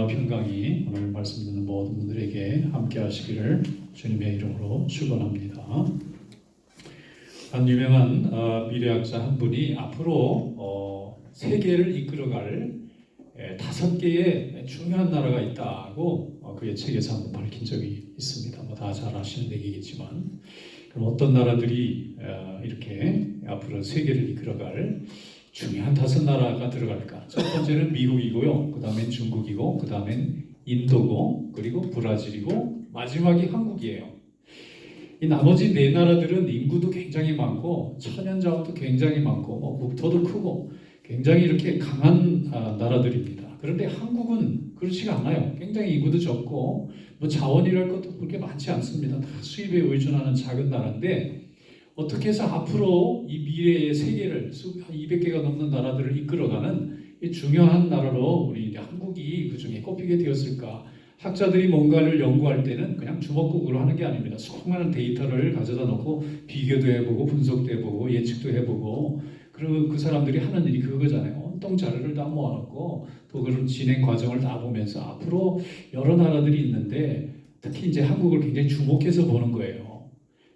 은혜와 평강이 오늘 말씀 듣는 모든 분들에게 함께 하시기를 주님의 이름으로 축원합니다. 한 유명한 미래학자 한 분이 앞으로 세계를 이끌어갈 5개의 중요한 나라가 있다고 그의 책에서 한번 밝힌 적이 있습니다. 다 잘 아시는 얘기겠지만, 그럼 어떤 나라들이 이렇게 앞으로 세계를 이끌어갈 중요한 5나라가 들어갈까? 첫 번째는 미국이고요. 그 다음엔 중국이고, 그 다음엔 인도고, 그리고 브라질이고, 마지막이 한국이에요. 이 나머지 4나라들은 인구도 굉장히 많고, 천연자원도 굉장히 많고, 국토도 크고, 굉장히 이렇게 강한 나라들입니다. 그런데 한국은 그렇지가 않아요. 굉장히 인구도 적고, 자원이랄 것도 그렇게 많지 않습니다. 다 수입에 의존하는 작은 나라인데, 어떻게 해서 앞으로 이 미래의 세계를 200개가 넘는 나라들을 이끌어가는 이 중요한 나라로 우리 한국이 그 중에 꼽히게 되었을까? 학자들이 뭔가를 연구할 때는 그냥 주먹구구로 하는 게 아닙니다. 수많은 데이터를 가져다 놓고 비교도 해보고 분석도 해보고 예측도 해보고, 그리고 그 사람들이 하는 일이 그거잖아요. 온통 자료를 다 모아놓고 또 그런 진행 과정을 다 보면서 앞으로 여러 나라들이 있는데 특히 이제 한국을 굉장히 주목해서 보는 거예요.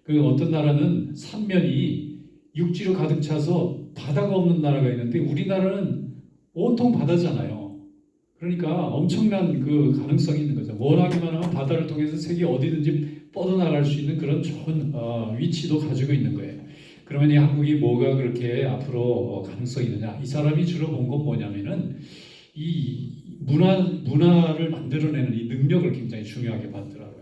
그 어떤 나라는 삼면이 육지로 가득 차서 바다가 없는 나라가 있는데 우리나라는 온통 바다잖아요. 그러니까 엄청난 그 가능성이 있는 거죠. 원하기만 하면 바다를 통해서 세계 어디든지 뻗어나갈 수 있는 그런 좋은 위치도 가지고 있는 거예요. 그러면 이 한국이 뭐가 그렇게 앞으로 가능성이 있느냐? 이 사람이 주로 본 건 뭐냐면은 이 문화를 만들어내는 이 능력을 굉장히 중요하게 봤더라고요.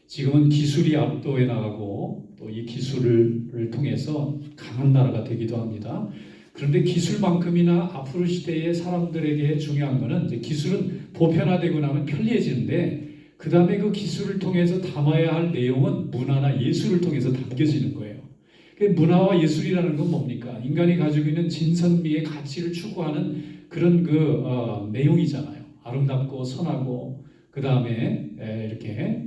지금은 기술이 압도해 나가고 또 이 기술을 통해서 강한 나라가 되기도 합니다. 그런데 기술만큼이나 앞으로 시대의 사람들에게 중요한 것은 이제 기술은 보편화되고 나면 편리해지는데 그 다음에 그 기술을 통해서 담아야 할 내용은 문화나 예술을 통해서 담겨지는 거예요. 문화와 예술이라는 건 뭡니까? 인간이 가지고 있는 진선미의 가치를 추구하는 그런 내용이잖아요. 아름답고 선하고 그 다음에 이렇게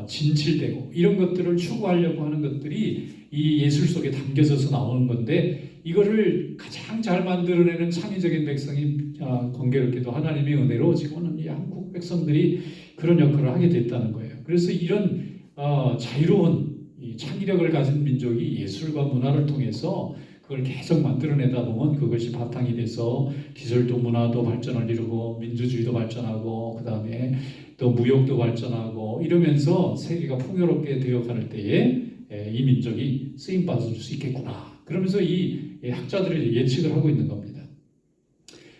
진실되고 이런 것들을 추구하려고 하는 것들이 이 예술 속에 담겨져서 나오는 건데, 이거를 가장 잘 만들어내는 창의적인 백성이 공교롭게도 하나님의 은혜로 지금은 이 한국 백성들이 그런 역할을 하게 됐다는 거예요. 그래서 이런 자유로운 이 창의력을 가진 민족이 예술과 문화를 통해서 그걸 계속 만들어내다 보면 그것이 바탕이 돼서 기술도 문화도 발전을 이루고 민주주의도 발전하고 그 다음에 또 무역도 발전하고 이러면서 세계가 풍요롭게 되어갈 때에 이 민족이 쓰임받을 수 있겠구나. 그러면서 이 학자들이 예측을 하고 있는 겁니다.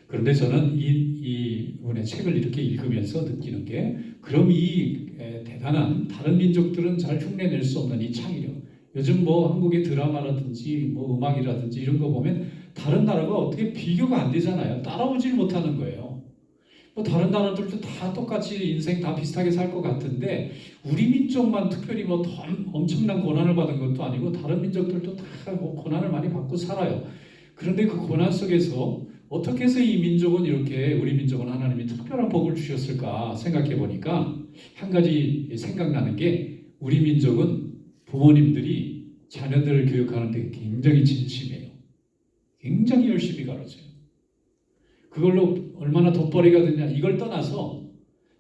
그런데 저는 이분의 책을 이렇게 읽으면서 느끼는 게, 그럼 이 대단한 다른 민족들은 잘 흉내낼 수 없는 이 창의력, 요즘 한국의 드라마라든지 음악이라든지 이런 거 보면 다른 나라가 어떻게 비교가 안 되잖아요. 따라오질 못하는 거예요. 다른 나라들도 다 똑같이 인생 다 비슷하게 살 것 같은데 우리 민족만 특별히 더 엄청난 고난을 받은 것도 아니고 다른 민족들도 다 고난을 많이 받고 살아요. 그런데 그 고난 속에서 어떻게 해서 이 민족은 이렇게, 우리 민족은 하나님이 특별한 복을 주셨을까 생각해 보니까 한 가지 생각나는 게, 우리 민족은 부모님들이 자녀들을 교육하는 데 굉장히 진심이에요. 굉장히 열심히 가르쳐요. 그걸로 얼마나 돋벌이가 되냐, 이걸 떠나서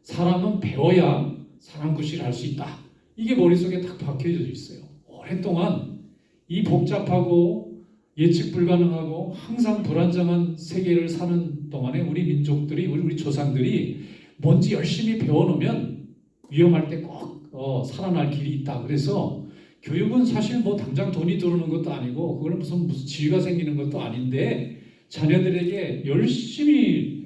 사람은 배워야 사람 구실을 할 수 있다. 이게 머릿속에 딱 박혀져 있어요. 오랫동안 이 복잡하고 예측 불가능하고 항상 불안정한 세계를 사는 동안에 우리 민족들이, 우리 조상들이 뭔지 열심히 배워놓으면 위험할 때 꼭 살아날 길이 있다. 그래서 교육은 사실 당장 돈이 들어오는 것도 아니고 그거는 무슨 지위가 생기는 것도 아닌데 자녀들에게 열심히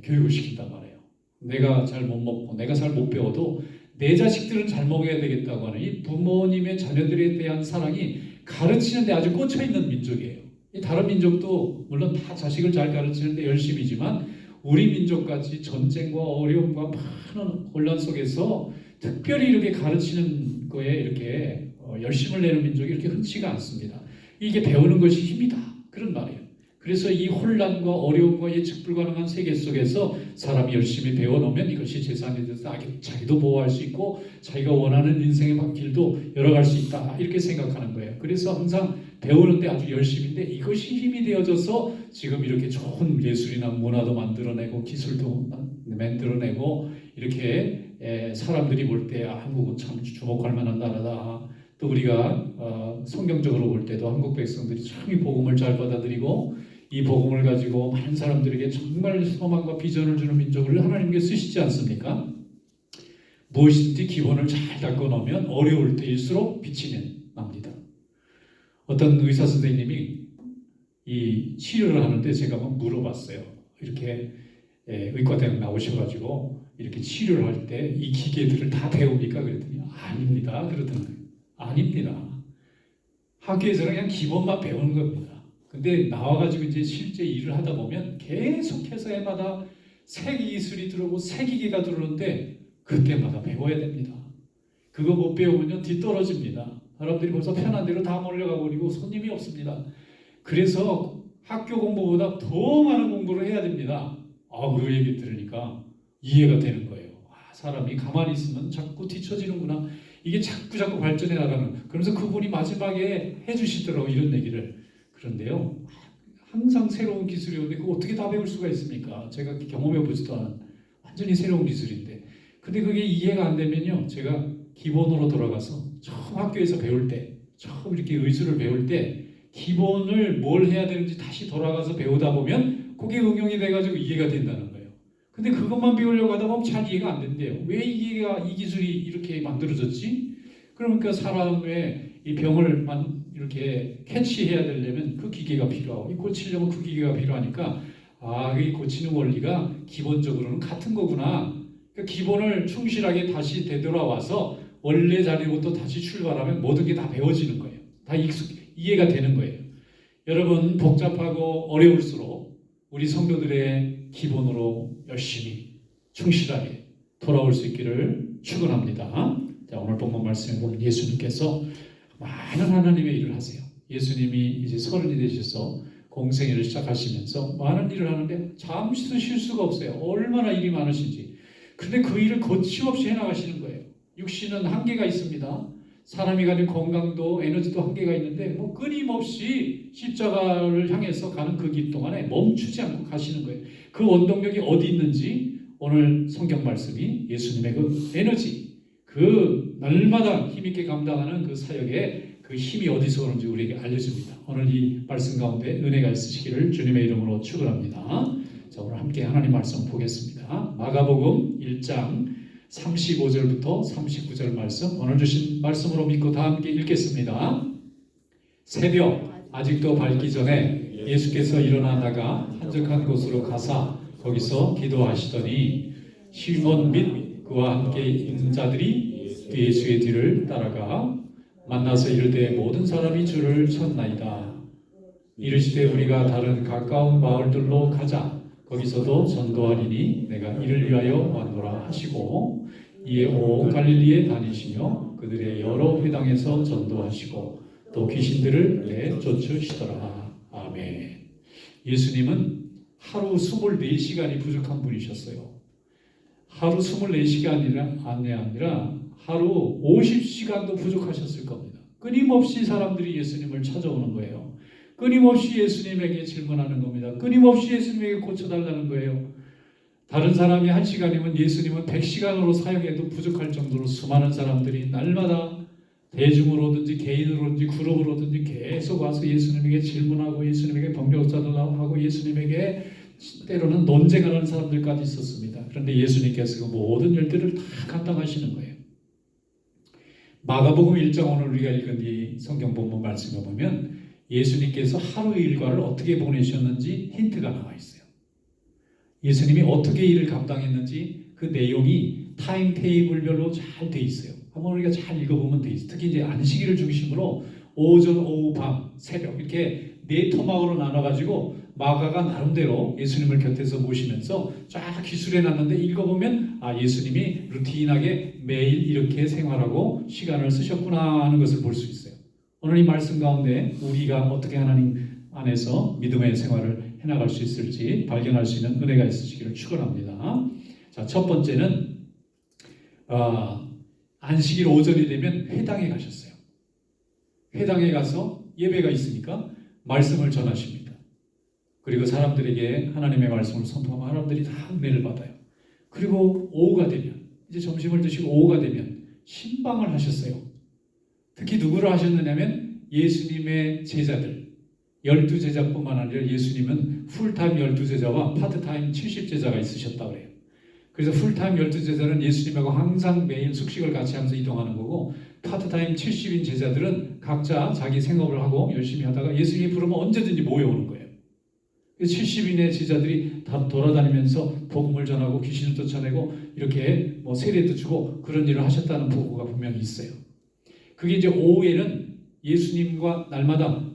교육을 시킨단 말이에요. 내가 잘 못 먹고 내가 잘 못 배워도 내 자식들은 잘 먹어야 되겠다고 하는 이 부모님의 자녀들에 대한 사랑이 가르치는 데 아주 꽂혀 있는 민족이에요. 이 다른 민족도 물론 다 자식을 잘 가르치는 데 열심이지만 우리 민족같이 전쟁과 어려움과 많은 혼란 속에서 특별히 이렇게 가르치는 거에 이렇게 열심을 내는 민족이 이렇게 흔치가 않습니다. 이게 배우는 것이 힘이다, 그런 말이에요. 그래서 이 혼란과 어려움과 예측 불가능한 세계 속에서 사람이 열심히 배워놓으면 이것이 재산이 돼서 자기도 보호할 수 있고 자기가 원하는 인생의 길도 열어갈 수 있다, 이렇게 생각하는 거예요. 그래서 항상 배우는데 아주 열심인데 이것이 힘이 되어져서 지금 이렇게 좋은 예술이나 문화도 만들어내고 기술도 만들어내고 이렇게 사람들이 볼 때 한국은 참 주목할 만한 나라다. 또 우리가 성경적으로 볼 때도 한국 백성들이 참 이 복음을 잘 받아들이고 이 복음을 가지고 많은 사람들에게 정말 소망과 비전을 주는 민족을 하나님께 쓰시지 않습니까? 무엇이든지 기본을 잘 닦아 놓으면 어려울 때일수록 빛이 납니다. 어떤 의사 선생님이 이 치료를 하는데 제가 한번 물어봤어요. 이렇게 의과대학 나오셔가지고 이렇게 치료를 할 때 이 기계들을 다 배웁니까? 그랬더니 아닙니다. 그러더라고요. 아닙니다. 학교에서는 그냥 기본만 배우는 겁니다. 근데 나와가지고 이제 실제 일을 하다 보면 계속해서 해마다 새 기술이 들어오고 새 기계가 들어오는데 그때마다 배워야 됩니다. 그거 못 배우면요 뒤떨어집니다. 사람들이 벌써 편한 대로 다 몰려가 버리고 손님이 없습니다. 그래서 학교 공부보다 더 많은 공부를 해야 됩니다. 그 얘기 들으니까 이해가 되는 거예요. 사람이 가만히 있으면 자꾸 뒤처지는구나. 이게 자꾸 발전해 나가는. 그러면서 그분이 마지막에 해주시더라고요. 이런 얘기를. 그런데요. 항상 새로운 기술이 오는데 그거 어떻게 다 배울 수가 있습니까? 제가 경험해 보지도 않은 완전히 새로운 기술인데. 근데 그게 이해가 안 되면요. 제가 기본으로 돌아가서 처음 학교에서 배울 때, 처음 이렇게 의술을 배울 때 기본을 뭘 해야 되는지 다시 돌아가서 배우다 보면 그게 응용이 돼가지고 이해가 된다는 거예요. 근데 그것만 배우려고 하다 보면 잘 이해가 안 된대요. 왜 이 기술이 이렇게 만들어졌지? 그러니까 사람의 이 병을 이렇게 캐치해야 되려면 그 기계가 필요하고 고치려면 그 기계가 필요하니까 이 고치는 원리가 기본적으로는 같은 거구나. 그러니까 기본을 충실하게 다시 되돌아와서 원래 자리부터 다시 출발하면 모든 게 다 배워지는 거예요. 다 이해가 되는 거예요. 여러분 복잡하고 어려울수록 우리 성도들의 기본으로 열심히 충실하게 돌아올 수 있기를 축원합니다. 자, 오늘 본문 말씀에 보면 예수님께서 많은 하나님의 일을 하세요. 예수님이 이제 30이 되셔서 공생애를 시작하시면서 많은 일을 하는데 잠시도 쉴 수가 없어요. 얼마나 일이 많으신지. 근데 그 일을 거침없이 해나가시는 거예요. 육신은 한계가 있습니다. 사람이 가진 건강도 에너지도 한계가 있는데 끊임없이 십자가를 향해서 가는 그 길 동안에 멈추지 않고 가시는 거예요. 그 원동력이 어디 있는지 오늘 성경 말씀이 예수님의 그 에너지, 그 날마다 힘있게 감당하는 그 사역에 그 힘이 어디서 오는지 우리에게 알려줍니다. 오늘 이 말씀 가운데 은혜가 있으시기를 주님의 이름으로 축원합니다. 자, 오늘 함께 하나님 말씀 보겠습니다. 마가복음 1장 35절부터 39절 말씀, 오늘 주신 말씀으로 믿고 다 함께 읽겠습니다. 새벽 아직도 밝기 전에 예수께서 일어나다가 한적한 곳으로 가사 거기서 기도하시더니 시몬 및 그와 함께 있는 자들이 예수의 뒤를 따라가 만나서 이르되 모든 사람이 주를 찾나이다. 이르시되 우리가 다른 가까운 마을들로 가자. 거기서도 전도하리니 내가 이를 위하여 왔노라 하시고 이에 온 갈릴리에 다니시며 그들의 여러 회당에서 전도하시고 또 귀신들을 내쫓으시더라. 아멘. 예수님은 하루 24시간이 부족한 분이셨어요. 하루 24시간이 아니라 하루 50시간도 부족하셨을 겁니다. 끊임없이 사람들이 예수님을 찾아오는 거예요. 끊임없이 예수님에게 질문하는 겁니다. 끊임없이 예수님에게 고쳐달라는 거예요. 다른 사람이 1시간이면 예수님은 100시간으로 사역해도 부족할 정도로 수많은 사람들이 날마다 대중으로든지 개인으로든지 그룹으로든지 계속 와서 예수님에게 질문하고 예수님에게 병력자들라고 하고 예수님에게 때로는 논쟁하는 사람들까지 있었습니다. 그런데 예수님께서 그 모든 일들을 다 감당하시는 거예요. 마가복음 1장 오늘 우리가 읽은 이 성경 본문 말씀을 보면 예수님께서 하루 일과를 어떻게 보내셨는지 힌트가 나와 있어요. 예수님이 어떻게 일을 감당했는지 그 내용이 타임 테이블별로 잘 돼 있어요. 한번 우리가 잘 읽어보면 돼 있어요. 특히 이제 안식일을 중심으로 오전, 오후, 밤, 새벽 이렇게 4토막으로 나눠가지고 마가가 나름대로 예수님을 곁에서 모시면서 쫙 기술해 놨는데 읽어보면 예수님이 루틴하게 매일 이렇게 생활하고 시간을 쓰셨구나 하는 것을 볼 수 있어요. 오늘 이 말씀 가운데 우리가 어떻게 하나님 안에서 믿음의 생활을 해나갈 수 있을지 발견할 수 있는 은혜가 있으시기를 축원합니다. 자, 첫 번째는 안식일 오전이 되면 회당에 가셨어요. 회당에 가서 예배가 있으니까 말씀을 전하십니다. 그리고 사람들에게 하나님의 말씀을 선포하면 사람들이 다 은혜를 받아요. 그리고 오후가 되면, 이제 점심을 드시고 오후가 되면 신방을 하셨어요. 특히 누구를 하셨느냐면 예수님의 제자들, 12제자뿐만 아니라 예수님은 풀타임 12제자와 파트타임 70제자가 있으셨다고 그래요. 그래서 풀타임 12제자는 예수님하고 항상 매일 숙식을 같이 하면서 이동하는 거고, 파트타임 70인 제자들은 각자 자기 생업을 하고 열심히 하다가 예수님이 부르면 언제든지 모여오는 거예요. 70인의 제자들이 다 돌아다니면서 복음을 전하고 귀신을 쫓아내고 이렇게 뭐 세례도 주고 그런 일을 하셨다는 보고가 분명히 있어요. 그게 이제 오후에는 예수님과 날마다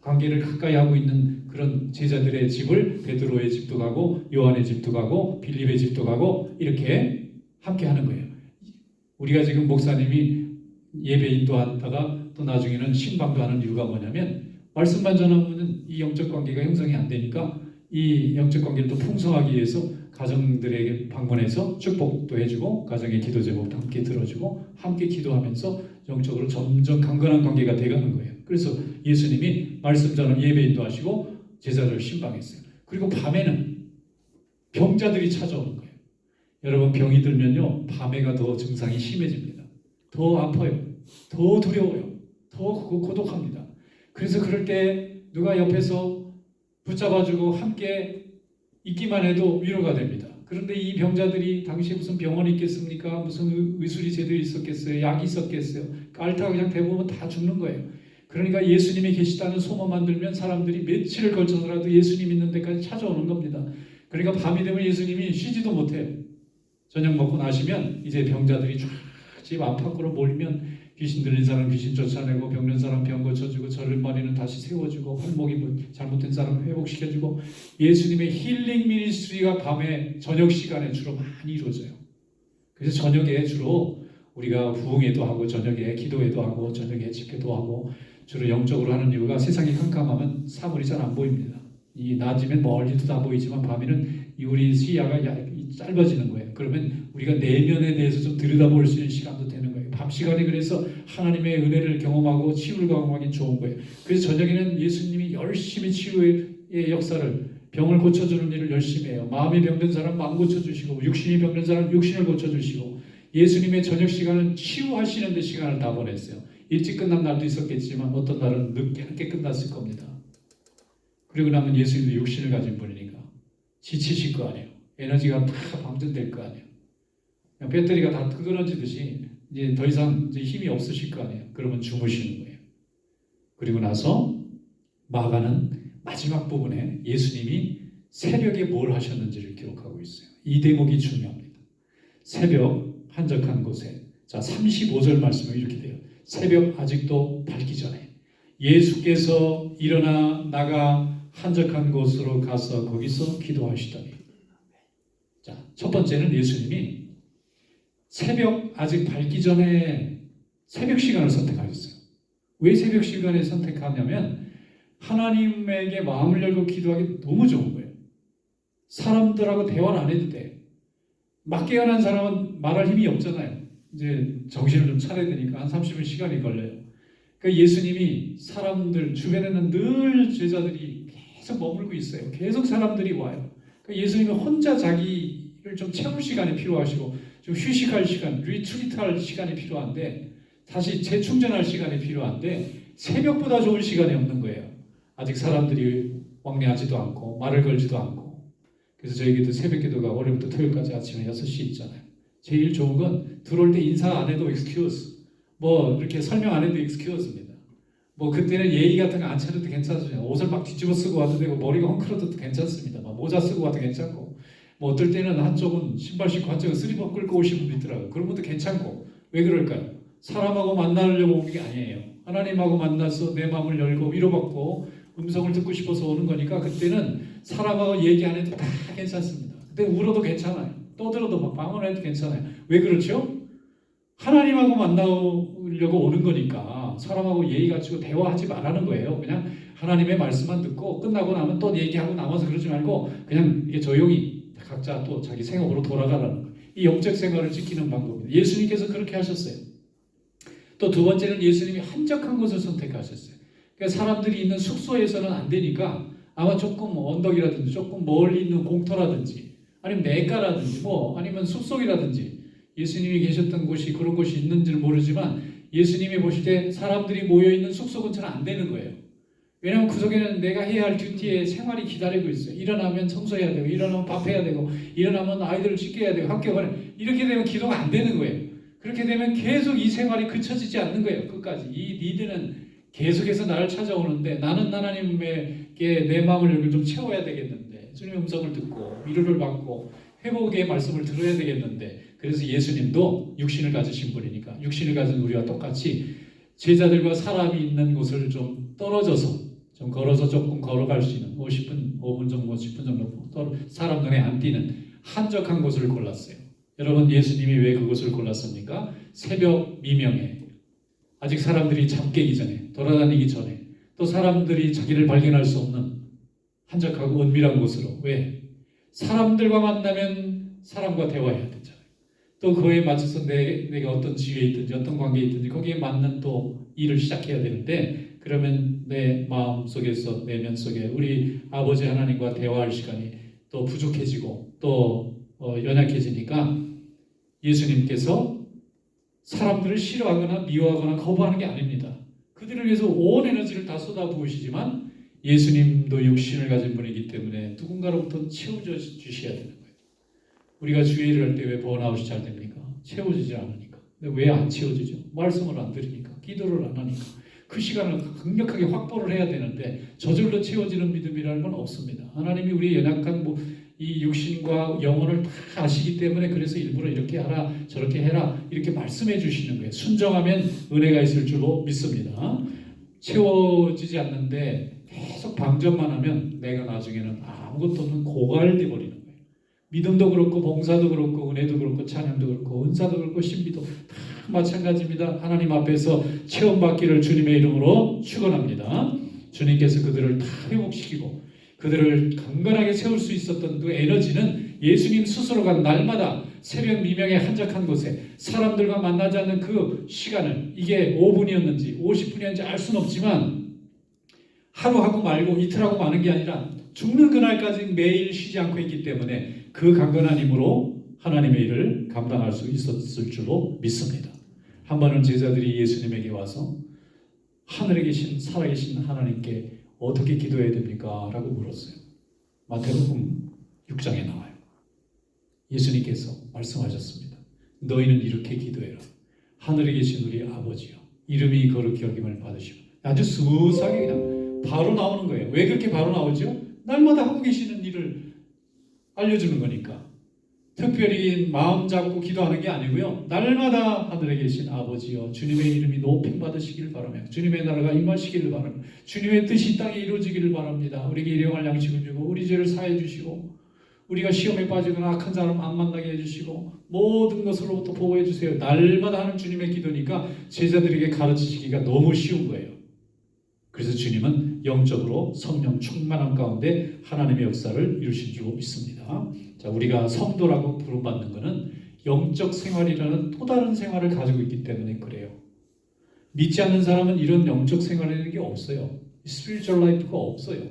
관계를 가까이 하고 있는 그런 제자들의 집을, 베드로의 집도 가고 요한의 집도 가고 빌립의 집도 가고 이렇게 함께 하는 거예요. 우리가 지금 목사님이 예배 인도하다가 또 나중에는 신방도 하는 이유가 뭐냐면, 말씀만 전하면 이 영적 관계가 형성이 안 되니까 이 영적 관계를 또 풍성하기 위해서 가정들에게 방문해서 축복도 해주고 가정의 기도 제목도 함께 들어주고 함께 기도하면서 영적으로 점점 강건한 관계가 돼가는 거예요. 그래서 예수님이 말씀 전하면 예배 인도하시고 제자들을 신방했어요. 그리고 밤에는 병자들이 찾아오는 거예요. 여러분, 병이 들면요, 밤에가 더 증상이 심해집니다. 더 아파요. 더 두려워요. 더 고독합니다. 그래서 그럴 때 누가 옆에서 붙잡아주고 함께 있기만 해도 위로가 됩니다. 그런데 이 병자들이 당시에 무슨 병원이 있겠습니까? 무슨 의술이 제대로 있었겠어요? 약이 있었겠어요? 깔다가 그냥 대부분 다 죽는 거예요. 그러니까 예수님이 계시다는 소문만 들면 사람들이 며칠을 걸쳐서라도 예수님 있는 데까지 찾아오는 겁니다. 그러니까 밤이 되면 예수님이 쉬지도 못해요. 저녁 먹고 나시면 이제 병자들이 쫙 집 안팎으로 몰리면 귀신 들린 사람 귀신 쫓아내고 병든 사람 병 고쳐주고 절머리는 다시 세워주고 팔목이 잘못된 사람 회복시켜주고, 예수님의 힐링 미니스트리가 밤에 저녁 시간에 주로 많이 이루어져요. 그래서 저녁에 주로 우리가 부흥회도 하고 저녁에 기도회도 하고 저녁에 집회도 하고 주로 영적으로 하는 이유가 세상이 캄캄하면 사물이 잘 안 보입니다. 이 낮이면 멀리도 다 보이지만 밤에는 우리 시야가 짧아지는 거예요. 그러면 우리가 내면에 대해서 좀 들여다볼 수 있는 시간도 되는 거예요. 밤 시간이 그래서 하나님의 은혜를 경험하고 치유를 경험하기 좋은 거예요. 그래서 저녁에는 예수님이 열심히 치유의 역사를, 병을 고쳐주는 일을 열심히 해요. 마음이 병든 사람 마음 고쳐주시고 육신이 병든 사람 육신을 고쳐주시고, 예수님의 저녁 시간은 치유하시는 데 시간을 다 보냈어요. 일찍 끝난 날도 있었겠지만 어떤 날은 늦게 끝났을 겁니다. 그리고 나면 예수님도 육신을 가진 분이니까 지치실 거 아니에요. 에너지가 다 방전될 거 아니에요. 그냥 배터리가 다 끊어지듯이 이제 더 이상 이제 힘이 없으실 거 아니에요. 그러면 주무시는 거예요. 그리고 나서 마가는 마지막 부분에 예수님이 새벽에 뭘 하셨는지를 기록하고 있어요. 이 대목이 중요합니다. 새벽 한적한 곳에, 자 35절 말씀은 이렇게 돼요. 새벽 아직도 밝기 전에 예수께서 일어나 나가 한적한 곳으로 가서 거기서 기도하시더니, 자, 첫 번째는 예수님이 새벽 아직 밝기 전에 새벽 시간을 선택하셨어요. 왜 새벽 시간을 선택하냐면 하나님에게 마음을 열고 기도하기 너무 좋은 거예요. 사람들하고 대화를 안 해도 돼. 막 깨어난 사람은 말할 힘이 없잖아요. 이제 정신을 좀 차려야 되니까 한 30분 시간이 걸려요. 그러니까 예수님이 사람들 주변에는 늘 제자들이 계속 머물고 있어요. 계속 사람들이 와요. 그러니까 예수님은 혼자 자기를 좀 채울 시간이 필요하시고 좀 휴식할 시간, 리트리트할 시간이 필요한데, 다시 재충전할 시간이 필요한데 새벽보다 좋은 시간이 없는 거예요. 아직 사람들이 왕래하지도 않고 말을 걸지도 않고. 그래서 저희기도 새벽 기도가 월요일부터 토요일까지 아침에 6시 있잖아요. 제일 좋은 건 들어올 때 인사 안 해도 excuse, 뭐 이렇게 설명 안 해도 excuse입니다. 뭐 그때는 예의 같은 거 안 차려도 괜찮습니다. 옷을 막 뒤집어 쓰고 와도 되고 머리가 헝클어도 괜찮습니다. 막 모자 쓰고 와도 괜찮고, 뭐 어떨 때는 한쪽은 신발 신고 한쪽은 슬리퍼 끌고 오신 분도 있더라고요. 그런 것도 괜찮고. 왜 그럴까요? 사람하고 만나려고 오는 게 아니에요. 하나님하고 만나서 내 마음을 열고 위로받고 음성을 듣고 싶어서 오는 거니까 그때는 사람하고 얘기 안 해도 다 괜찮습니다. 그때 울어도 괜찮아요. 떠들어도 막 방언해도 괜찮아요. 왜 그렇죠? 하나님하고 만나려고 오는 거니까 사람하고 예의 갖추고 대화하지 말라는 거예요. 그냥 하나님의 말씀만 듣고 끝나고 나면 또 얘기하고 남아서 그러지 말고 그냥 이게 조용히 각자 또 자기 생업으로 돌아가라는 거예요. 이 영적 생활을 지키는 방법입니다. 예수님께서 그렇게 하셨어요. 또 두 번째는 예수님이 한적한 곳을 선택하셨어요. 그러니까 사람들이 있는 숙소에서는 안 되니까 아마 조금 언덕이라든지 조금 멀리 있는 공터라든지 아니면 내과라든지 아니면 숲속이라든지 예수님이 계셨던 곳이 그런 곳이 있는지는 모르지만 예수님이 보실 때 사람들이 모여있는 숲속은 잘 안 되는 거예요. 왜냐하면 그 속에는 내가 해야 할 듀티의 생활이 기다리고 있어요. 일어나면 청소해야 되고, 일어나면 밥해야 되고, 일어나면 아이들을 씻겨야 되고, 학교 가야 되고, 이렇게 되면 기도가 안 되는 거예요. 그렇게 되면 계속 이 생활이 그쳐지지 않는 거예요. 끝까지. 이 니드는 계속해서 나를 찾아오는데 나는 하나님에게 내 마음을 좀 채워야 되겠는데, 주님의 음성을 듣고 위로를 받고 회복의 말씀을 들어야 되겠는데, 그래서 예수님도 육신을 가지신 분이니까 육신을 가진 우리와 똑같이 제자들과 사람이 있는 곳을 좀 떨어져서 좀 걸어서 조금 걸어갈 수 있는 50분, 5분 정도, 10분 정도 사람 눈에 안 띄는 한적한 곳을 골랐어요. 여러분, 예수님이 왜 그곳을 골랐습니까? 새벽 미명에 아직 사람들이 잠 깨기 전에, 돌아다니기 전에, 또 사람들이 자기를 발견할 수 없는 한적하고 은밀한 곳으로. 왜? 사람들과 만나면 사람과 대화해야 되잖아요. 또 그에 맞춰서 내가 어떤 지위에 있든지 어떤 관계에 있든지 거기에 맞는 또 일을 시작해야 되는데, 그러면 내 마음 속에서 내면 속에 우리 아버지 하나님과 대화할 시간이 또 부족해지고 또 연약해지니까 예수님께서 사람들을 싫어하거나 미워하거나 거부하는 게 아닙니다. 그들을 위해서 온 에너지를 다 쏟아부으시지만 예수님도 육신을 가진 분이기 때문에 누군가로부터 채워져 주셔야 되는 거예요. 우리가 주일을 할 때 왜 번아웃이 잘 됩니까? 채워지지 않으니까. 근데 왜 안 채워지죠? 말씀을 안 들으니까, 기도를 안 하니까. 그 시간을 강력하게 확보를 해야 되는데 저절로 채워지는 믿음이라는 건 없습니다. 하나님이 우리 연약한 이 육신과 영혼을 다 아시기 때문에 그래서 일부러 이렇게 하라 저렇게 해라 이렇게 말씀해 주시는 거예요. 순종하면 은혜가 있을 줄로 믿습니다. 채워지지 않는데 계속 방전만 하면 내가 나중에는 아무것도 없는 고갈돼 버리는 거예요. 믿음도 그렇고 봉사도 그렇고 은혜도 그렇고 찬양도 그렇고 은사도 그렇고 신비도 다 마찬가지입니다. 하나님 앞에서 체험받기를 주님의 이름으로 축원합니다. 주님께서 그들을 다 회복시키고 그들을 강건하게 세울 수 있었던 그 에너지는 예수님 스스로가 날마다 새벽 미명에 한적한 곳에 사람들과 만나지 않는 그 시간을, 이게 5분이었는지 50분이었는지 알 수는 없지만 하루 하고 말고 이틀 하고 마는 게 아니라 죽는 그날까지 매일 쉬지 않고 있기 때문에 그 강건한 힘으로 하나님의 일을 감당할 수 있었을 줄로 믿습니다. 한 번은 제자들이 예수님에게 와서 하늘에 계신 살아계신 하나님께 어떻게 기도해야 됩니까? 라고 물었어요. 마태복음 6장에 나와요. 예수님께서 말씀하셨습니다. 너희는 이렇게 기도해라. 하늘에 계신 우리 아버지여, 이름이 거룩히 여김을 받으시고. 아주 스무스하게 그냥 바로 나오는 거예요. 왜 그렇게 바로 나오죠? 날마다 하고 계시는 일을 알려주는 거니까. 특별히 마음 잡고 기도하는 게 아니고요. 날마다 하늘에 계신 아버지여, 주님의 이름이 높임 받으시기를 바라며 주님의 나라가 임하시기를 바라며 주님의 뜻이 땅에 이루어지기를 바랍니다. 우리에게 일용할 양식을 주고 우리 죄를 사해 주시고 우리가 시험에 빠지거나 악한 사람 안 만나게 해주시고 모든 것으로부터 보호해 주세요. 날마다 하는 주님의 기도니까 제자들에게 가르치시기가 너무 쉬운 거예요. 그래서 주님은 영적으로 성령 충만함 가운데 하나님의 역사를 이루신 줄 믿습니다. 자, 우리가 성도라고 부름받는 것은 영적 생활이라는 또 다른 생활을 가지고 있기 때문에 그래요. 믿지 않는 사람은 이런 영적 생활이라는 게 없어요. 스피리추얼 라이프가 없어요.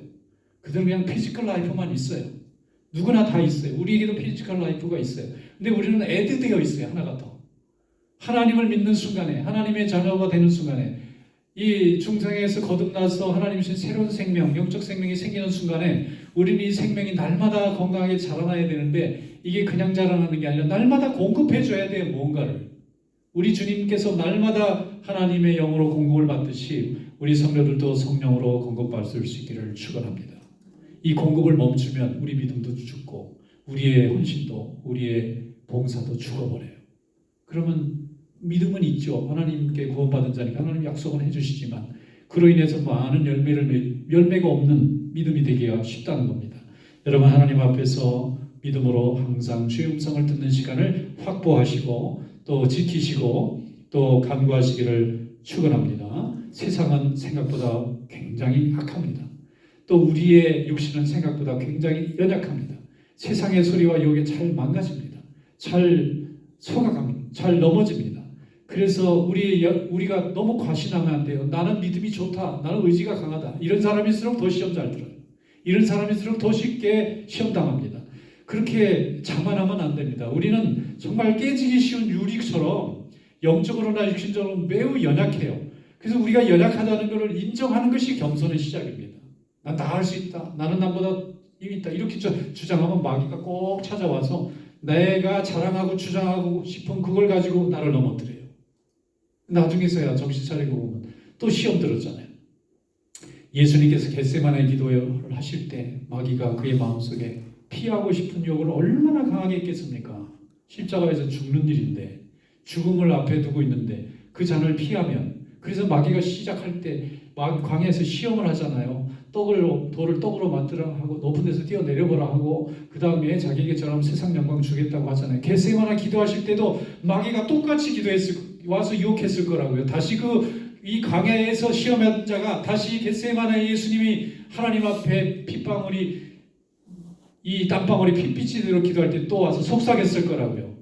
그들은 그냥 피지컬 라이프만 있어요. 누구나 다 있어요. 우리에게도 피지컬 라이프가 있어요. 근데 우리는 애드되어 있어요. 하나가 더. 하나님을 믿는 순간에, 하나님의 자녀가 되는 순간에, 이 중생에서 거듭나서 하나님 주신 새로운 생명, 영적 생명이 생기는 순간에 우리는 이 생명이 날마다 건강하게 자라나야 되는데 이게 그냥 자라나는 게 아니라 날마다 공급해 줘야 돼요. 뭔가를. 우리 주님께서 날마다 하나님의 영으로 공급을 받듯이 우리 성도들도 성령으로 공급받을 수 있기를 축원합니다. 이 공급을 멈추면 우리 믿음도 죽고 우리의 헌신도 우리의 봉사도 죽어버려요. 그러면 믿음은 있죠. 하나님께 구원받은 자니까 하나님 약속은 해주시지만 그로 인해서 많은 열매가 없는 믿음이 되기가 쉽다는 겁니다. 여러분, 하나님 앞에서 믿음으로 항상 주의 음성을 듣는 시간을 확보하시고 또 지키시고 또 간구하시기를 축원합니다. 세상은 생각보다 굉장히 악합니다. 또 우리의 육신은 생각보다 굉장히 연약합니다. 세상의 소리와 유혹에 잘 망가집니다. 잘 속아갑니다. 잘 넘어집니다. 그래서 우리가 너무 과신하면 안 돼요. 나는 믿음이 좋다. 나는 의지가 강하다. 이런 사람일수록 더 시험 잘 들어요. 이런 사람일수록 더 쉽게 시험 당합니다. 그렇게 자만하면 안 됩니다. 우리는 정말 깨지기 쉬운 유리처럼 영적으로나 육신적으로 매우 연약해요. 그래서 우리가 연약하다는 것을 인정하는 것이 겸손의 시작입니다. 난 다 할 수 있다. 나는 남보다 힘이 있다. 이렇게 주장하면 마귀가 꼭 찾아와서 내가 자랑하고 주장하고 싶은 그걸 가지고 나를 넘어뜨려요. 나중에서야 정신 차리고 보면 또 시험 들었잖아요. 예수님께서 겟세마네 기도를 하실 때 마귀가 그의 마음속에 피하고 싶은 욕을 얼마나 강하게 했겠습니까? 십자가에서 죽는 일인데, 죽음을 앞에 두고 있는데 그 잔을 피하면, 그래서 마귀가 시작할 때 광야에서 시험을 하잖아요. 돌을 떡으로 만들어 하고 높은 데서 뛰어내려보라 하고, 그 다음에 자기에게 저런 세상 영광 주겠다고 하잖아요. 겟세마네 기도하실 때도 마귀가 똑같이 와서 유혹했을 거라고요. 다시 이 광야에서 시험한 자가 다시 겟세마네 예수님이 하나님 앞에 이 땀방울이 핏빛이 되도록 기도할 때 또 와서 속삭였을 거라고요.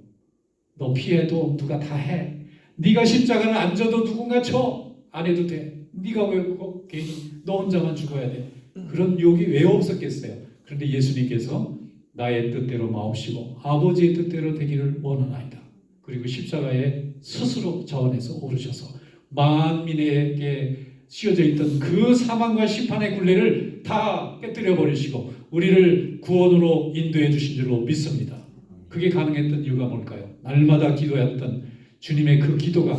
너 피해도 누가 다 해. 네가 십자가를 안 져도 누군가 쳐. 안 해도 돼. 네가 왜 괜히 너 혼자만 죽어야 돼. 그런 욕이 왜 없었겠어요. 그런데 예수님께서 나의 뜻대로 마옵시고 아버지의 뜻대로 되기를 원하나이다. 그리고 십자가에 스스로 자원해서 오르셔서 만민에게 씌워져 있던 그 사망과 심판의 굴레를 다 깨뜨려 버리시고 우리를 구원으로 인도해 주신 줄로 믿습니다. 그게 가능했던 이유가 뭘까요? 날마다 기도했던 주님의 그 기도가,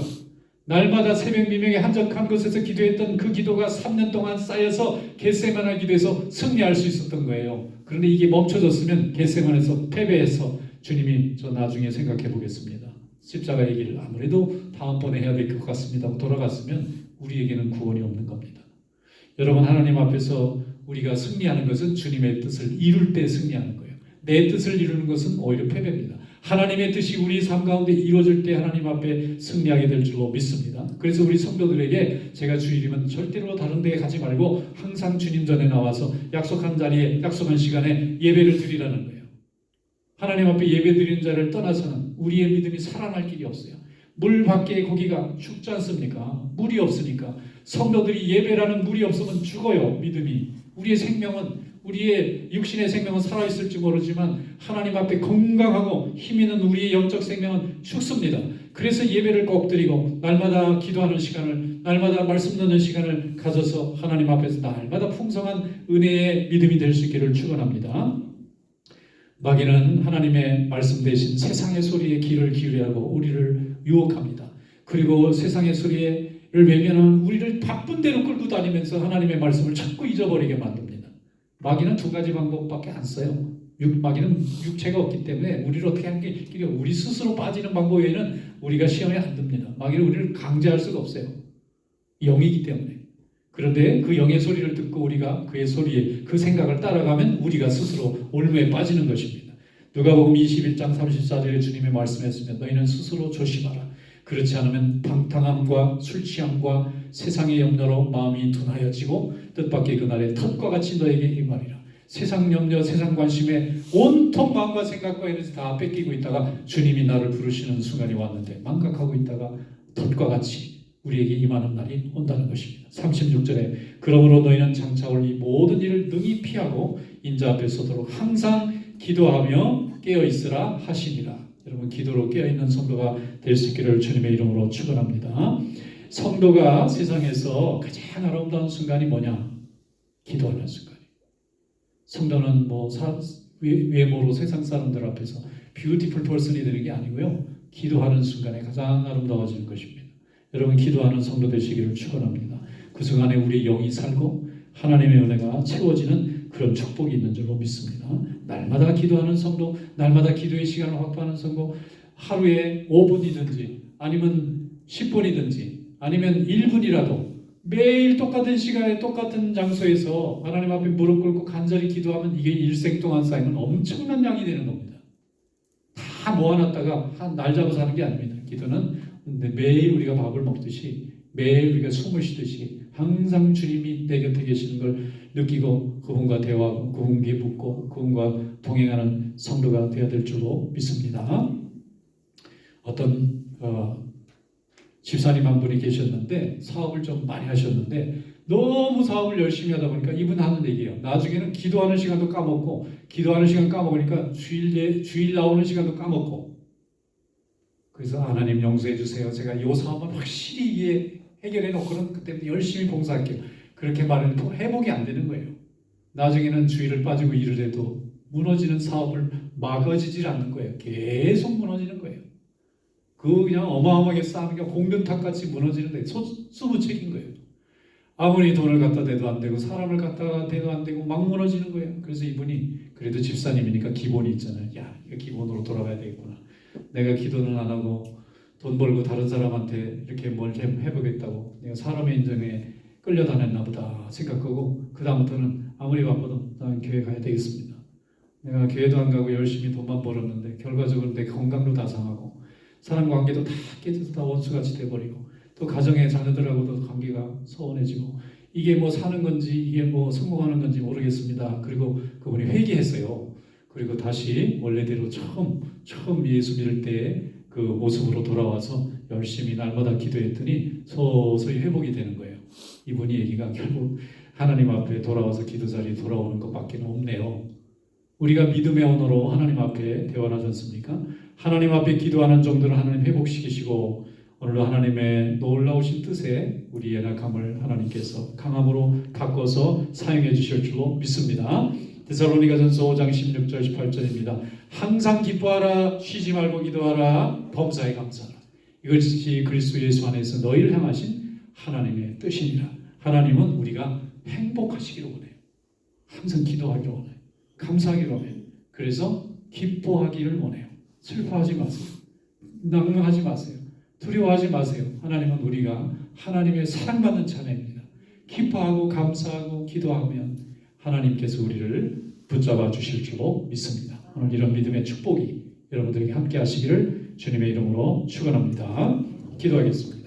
날마다 새벽 미명에 한적한 곳에서 기도했던 그 기도가 3년 동안 쌓여서 겟세마네 기도에서 승리할 수 있었던 거예요. 그런데 이게 멈춰졌으면 겟세마네에서 패배해서 주님이 저 나중에 생각해 보겠습니다. 십자가 얘기를 아무래도 다음번에 해야 될 것 같습니다 하고 돌아갔으면 우리에게는 구원이 없는 겁니다. 여러분, 하나님 앞에서 우리가 승리하는 것은 주님의 뜻을 이룰 때 승리하는 거예요. 내 뜻을 이루는 것은 오히려 패배입니다. 하나님의 뜻이 우리 삶 가운데 이루어질 때 하나님 앞에 승리하게 될 줄로 믿습니다. 그래서 우리 성도들에게 제가 주일이면 절대로 다른 데에 가지 말고 항상 주님 전에 나와서 약속한 자리에 약속한 시간에 예배를 드리라는 거예요. 하나님 앞에 예배 드리는 자를 떠나서는 우리의 믿음이 살아날 길이 없어요. 물 밖에 고기가 죽지 않습니까? 물이 없으니까. 성도들이 예배라는 물이 없으면 죽어요. 믿음이. 우리의 생명은, 우리의 육신의 생명은 살아있을지 모르지만 하나님 앞에 건강하고 힘 있는 우리의 영적 생명은 죽습니다. 그래서 예배를 꼭 드리고 날마다 기도하는 시간을, 날마다 말씀 듣는 시간을 가져서 하나님 앞에서 날마다 풍성한 은혜의 믿음이 될 수 있기를 축원합니다. 마귀는 하나님의 말씀 대신 세상의 소리에 귀를 기울이라고 우리를 유혹합니다. 그리고 세상의 소리를 외면한 우리를 바쁜 대로 끌고 다니면서 하나님의 말씀을 자꾸 잊어버리게 만듭니다. 마귀는 두 가지 방법밖에 안 써요. 마귀는 육체가 없기 때문에 우리를 어떻게 하는 게 길이요. 우리 스스로 빠지는 방법 외에는 우리가 시험에 안 듭니다. 마귀는 우리를 강제할 수가 없어요. 영이기 때문에. 그런데 그 영의 소리를 듣고 우리가 그의 소리에 그 생각을 따라가면 우리가 스스로 올무에 빠지는 것입니다. 누가복음 21장 34절에 주님의 말씀했으면 너희는 스스로 조심하라. 그렇지 않으면 방탕함과 술취함과 세상의 염려로 마음이 둔하여지고 뜻밖의 그날에 덫과 같이 너에게 임하리라. 세상 염려, 세상 관심에 온통 마음과 생각과 에너지 다 뺏기고 있다가 주님이 나를 부르시는 순간이 왔는데 망각하고 있다가 덫과 같이 우리에게 임하는 날이 온다는 것입니다. 36절에 그러므로 너희는 장차 올 이 모든 일을 능히 피하고 인자 앞에 서도록 항상 기도하며 깨어있으라 하시니라. 여러분, 기도로 깨어있는 성도가 될 수 있기를 주님의 이름으로 축원합니다. 성도가 세상에서 가장 아름다운 순간이 뭐냐? 기도하는 순간이에요. 성도는 외모로 세상 사람들 앞에서 뷰티풀 퍼슨이 되는 게 아니고요. 기도하는 순간에 가장 아름다워지는 것입니다. 여러분, 기도하는 성도 되시기를 축원합니다. 그 순간에 우리 영이 살고 하나님의 은혜가 채워지는 그런 축복이 있는 줄로 믿습니다. 날마다 기도하는 성도, 날마다 기도의 시간을 확보하는 성도, 하루에 5분이든지 아니면 10분이든지 아니면 1분이라도 매일 똑같은 시간에 똑같은 장소에서 하나님 앞에 무릎 꿇고 간절히 기도하면 이게 일생 동안 쌓이면 엄청난 양이 되는 겁니다. 다 모아놨다가 한 날 잡아서 하는 게 아닙니다. 기도는 매일 우리가 밥을 먹듯이 매일 우리가 숨을 쉬듯이 항상 주님이 내 곁에 계시는 걸 느끼고 그분과 대화하고 그분께 묻고 그분과 동행하는 성도가 되어야 될 줄로 믿습니다. 어떤 집사님 한 분이 계셨는데 사업을 좀 많이 하셨는데 너무 사업을 열심히 하다 보니까 이분 하는 얘기예요. 나중에는 기도하는 시간도 까먹고, 기도하는 시간 까먹으니까 주일 나오는 시간도 까먹고. 그래서 하나님 용서해 주세요. 제가 이 사업은 확실히 이게 해결해 놓고는 그때부터 열심히 봉사할게요. 그렇게 말하면 회복이 안 되는 거예요. 나중에는 주일을 빠지고 일을 해도 무너지는 사업을 막아지질 않는 거예요. 계속 무너지는 거예요. 그냥 어마어마하게 쌓는 게 공변탑같이 무너지는데 수무책인 거예요. 아무리 돈을 갖다 대도 안 되고 사람을 갖다가 대도 안 되고 막 무너지는 거예요. 그래서 이분이 그래도 집사님이니까 기본이 있잖아요. 야, 이거 기본으로 돌아가야 되겠구나. 내가 기도는 안 하고 돈 벌고 다른 사람한테 이렇게 뭘 해보겠다고 내가 사람의 인정에 끌려다녔나 보다 생각하고 그 다음부터는 아무리 바빠도 나는 교회 가야 되겠습니다. 내가 교회도 안 가고 열심히 돈만 벌었는데 결과적으로 내 건강도 다 상하고 사람 관계도 다 깨져서 다 원수같이 돼버리고 또 가정의 자녀들하고도 관계가 소원해지고 이게 뭐 사는 건지 이게 뭐 성공하는 건지 모르겠습니다. 그리고 그분이 회개했어요. 그리고 다시 원래대로 처음 예수 믿을 때 그 모습으로 돌아와서 열심히 날마다 기도했더니 서서히 회복이 되는 거예요. 이분이 얘기가 결국 하나님 앞에 돌아와서 기도 자리에 돌아오는 것밖에 없네요. 우리가 믿음의 언어로 하나님 앞에 대화하지 않습니까? 하나님 앞에 기도하는 정도는 하나님 회복시키시고 오늘도 하나님의 놀라우신 뜻에 우리의 낙함을 하나님께서 강함으로 바꿔서 사용해 주실 줄로 믿습니다. 데살로니가전서 5장 16절 18절입니다. 항상 기뻐하라, 쉬지 말고 기도하라, 범사에 감사하라. 이것이 그리스도 예수 안에서 너희를 향하신 하나님의 뜻이니라. 하나님은 우리가 행복하시기를 원해요. 항상 기도하기를 원해요. 감사하기를 원해요. 그래서 기뻐하기를 원해요. 슬퍼하지 마세요. 낭망하지 마세요. 두려워하지 마세요. 하나님은 우리가 하나님의 사랑받는 자녀입니다. 기뻐하고 감사하고 기도하면 하나님께서 우리를 붙잡아 주실 줄로 믿습니다. 오늘 이런 믿음의 축복이 여러분들에게 함께 하시기를 주님의 이름으로 축원합니다. 기도하겠습니다.